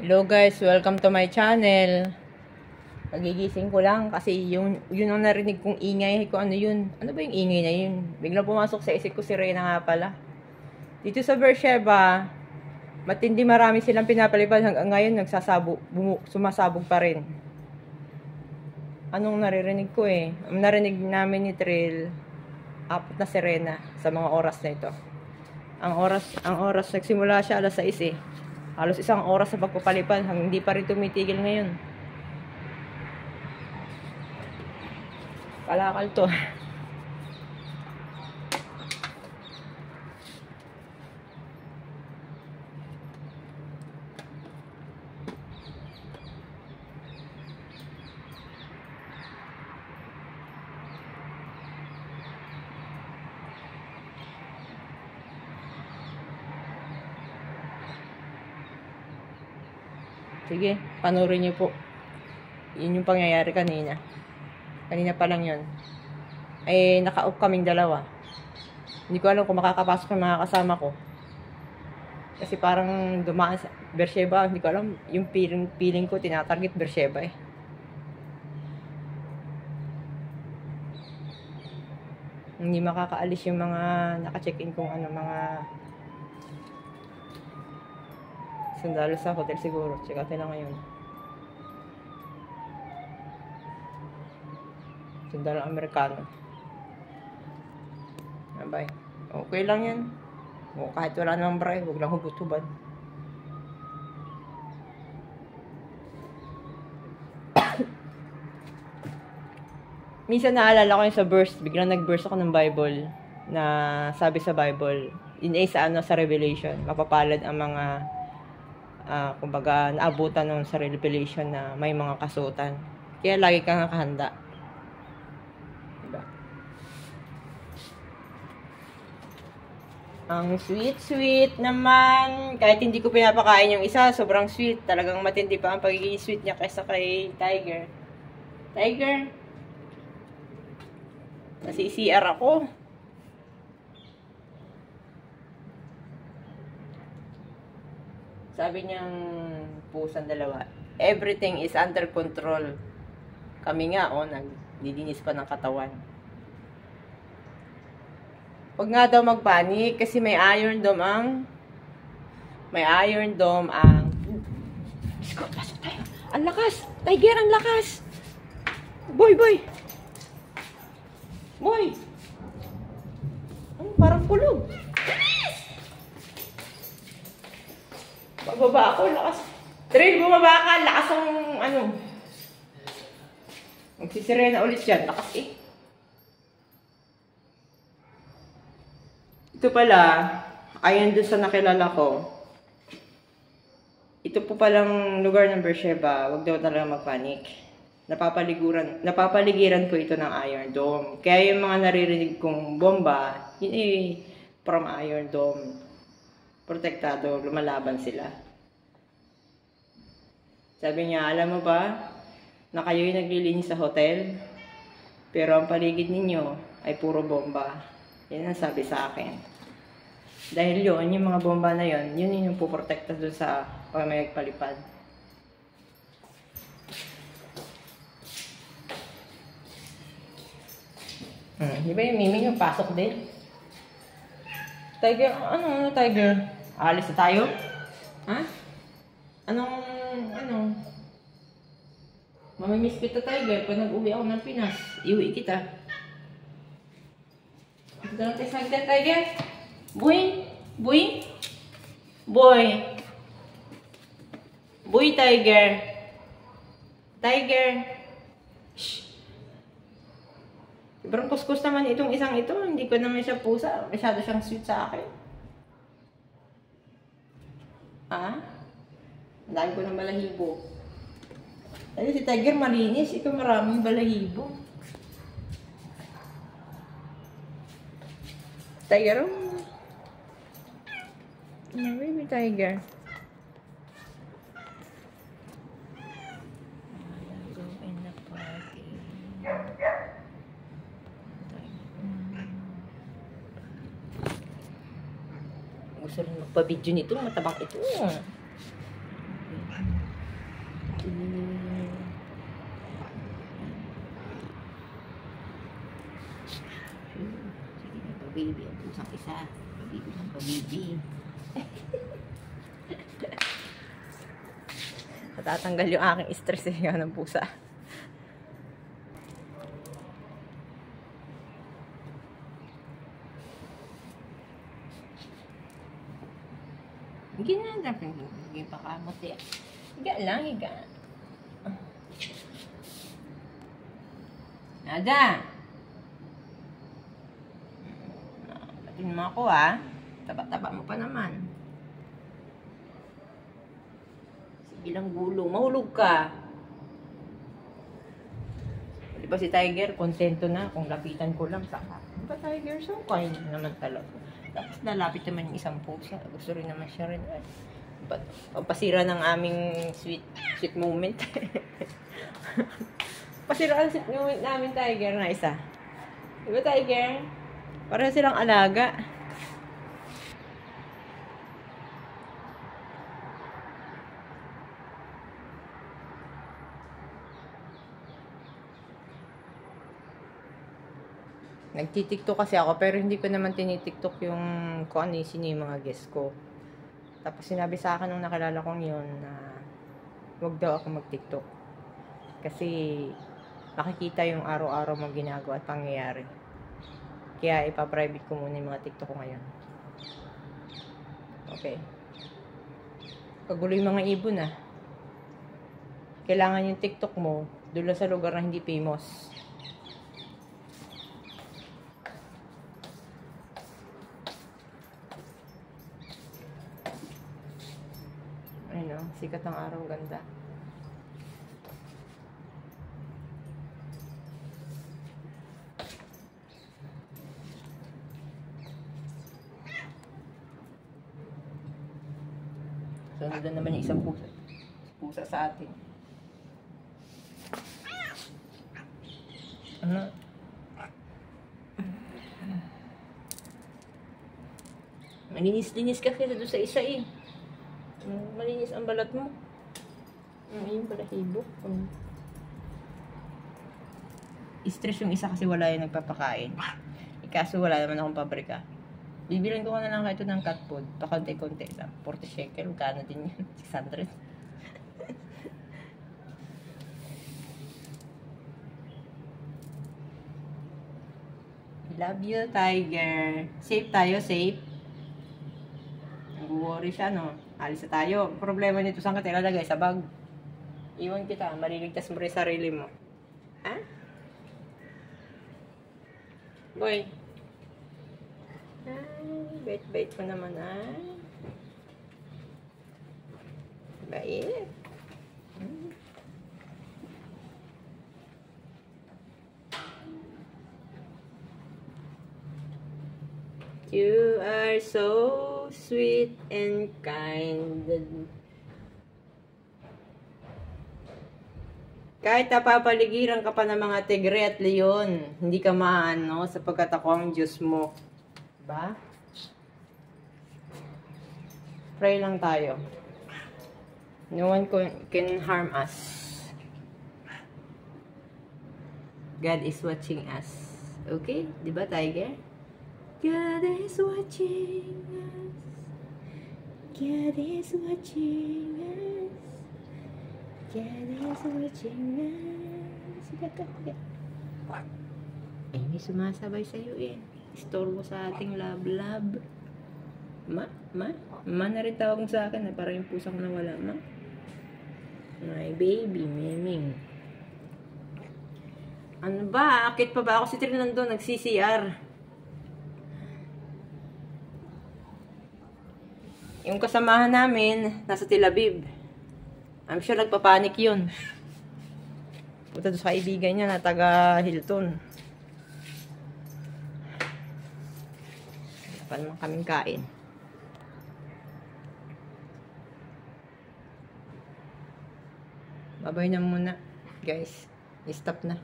Hello guys, welcome to my channel. Pagigising ko lang kasi yun ang narinig kong ingay ko. Ano yun? Ano ba yung ingay na yun? Biglang pumasok sa isip ko si Reyna nga pala. Dito sa Beersheba, matindi, marami silang pinapalipad. Hanggang ngayon sumasabog pa rin. Anong naririnig ko eh? Ang narinig namin ni Trill, apat na sirena sa mga oras na ito. Ang oras nagsimula siya alas 6 eh. Halos isang oras sa pagpapalipad, hindi pa rin tumitigil ngayon. Kalakal to. Sige, panoorin niyo po. Yun yung pangyayari kanina. Kanina pa lang yun. Ay, naka-off kaming dalawa. Hindi ko alam kung makakapasok yung mga kasama ko. Kasi parang dumaan sa Beersheba. Hindi ko alam. Yung feeling ko, tinatarget Beersheba eh. Hindi makakaalis yung mga naka-check-in kung ano, mga sundalo sa hotel siguro. Check out nila ngayon. Sundalo Amerikano. Abay. Okay lang yan. O, kahit wala namang bray, huwag lang hubot-hubad. Minsan naalala ko yung sa verse, biglang nag-verse ako ng Bible na sabi sa Bible, yun ay sa Revelation, mapapalad ang mga kumbaga naabutan nung sa Revelation na may mga kasuotan. Kaya lagi kang nakahanda. Diba? Ang sweet naman. Kahit hindi ko pinapakain yung isa, sobrang sweet. Talagang matindi pa ang pagiging sweet niya kaysa kay Tiger. Tiger! Nasi-CR ako. Sabi niyang pusang dalawa, everything is under control. Kami nga, nagdidinis pa ng katawan. Huwag nga daw magpanik kasi may Iron Dome ang Diyos ko, pasok tayo. Ang lakas! Tiger, ang lakas! Boy! Parang kulog. Bababa ako, lakas. Trill, bumaba ka, lakas ang Magsisirena ulit yan, lakas eh. Ito pala, ayon doon sa nakilala ko, ito po palang lugar ng Beersheba, huwag daw talaga magpanik. Napapaligiran ko ito ng Iron Dome. Kaya yung mga naririnig kong bomba, yun eh, from Iron Dome. Protektado, lumalaban sila. Sabi niya, alam mo ba, na kayo'y naglilinis sa hotel, pero ang paligid ninyo ay puro bomba. Yan ang sabi sa akin. Dahil yun, yung mga bomba na yun yung puprotekta doon sa pagmayagpalipad. Di ba yung Mimi yung pasok din? Tiger, ano Tiger? Alis na tayo? Ha? Mamimiss kita, Tiger. Pag nag-uwi ako ng Pinas, iuwi kita. Ito lang tayo sa Tiger. Boy, Tiger. Shh. Sobrang kuskus naman itong isang ito. Hindi ko naman siya pusa. Masyado siyang sweet sa akin. Ang dami ko ng balahibo. Ay, si Tiger malinis. Ito maraming balahibo. Tiger, baby Tiger. Gusto rin magpa-video nito, matabang ito. Sige na pa baby, ang pusang isa. Baby lang pa baby. Natatanggal yung aking stress eh, ng pusa. Hindi na dapat hindi pa kamot eh. Higa lang, higa. Nada! Batin mo ako ah. Taba-taba mo pa naman. Sige lang gulong. Mahulog ka. Di ba si Tiger, kontento na kung lapitan ko lang saka. Di ba Tiger, so kind naman talaga. Tapos lalapit naman yung isang pusa. Gusto rin naman siya rin. Pampasira ng aming sweet moment. Pasira ang sweet moment namin, Tiger, na isa. Di ba, Tiger? Pareho silang alaga. Nagtitiktok kasi ako, pero hindi ko naman tinitiktok yung kung ano sino yung mga guest ko. Tapos sinabi sa akin nung nakilala kong yun na huwag daw ako mag-tiktok. Kasi makikita yung araw-araw mong ginagawa at pangyayari. Kaya ipaprivate ko muna yung mga tiktok ko ngayon. Okay. Kagulo yung mga ibon ah. Kailangan yung tiktok mo doon sa lugar na hindi famous. Ayun o, sikat ng araw, ganda. Sunod na naman yung isang pusa. Pusa sa atin. Ano? Malinis-linis ka kasi doon sa isa eh. Malinis ang balat mo. Ayun pala hibo. Stress yung isa kasi wala yung nagpapakain. Kaso wala naman akong pabrika. Bibilan ko na lang ito ng cat food. Pakonti-konti lang. 40 shekel. Kano din yan? 600. Love you, Tiger. Safe tayo, safe. Nag-worry siya, no? Alis na tayo. Problema nito, saan ka ilalagay? Sa bag. Iwan kita. Maliligtas mo rin sarili mo. Ha? Boy. Ay, bait-bait mo naman, ay. Bait. You are so sweet and kind. Kahit napapaligiran ka pa ng mga tigre at leon, hindi ka maano sapagkat ako ang Diyos mo. Diba? Pray lang tayo. No one can harm us. God is watching us. Okay? Diba, Tiger? God is watching us. God is watching us. God is watching us. Eh, may sumasabay sa'yo eh. Istorbo sa ating love. Ma na rin tawag mo sa akin na parang yung pusa ko nawala, ma. My baby, Meming. Ano ba? Akit pa ba ako si Trin nandun? Nag-CCR. Yung kasamahan namin, nasa Tel Aviv. I'm sure nagpapanik yun. Punta doon sa kaibigan niya na taga Hilton. Pa naman kaming kain. Babay na muna, guys. I-stop na.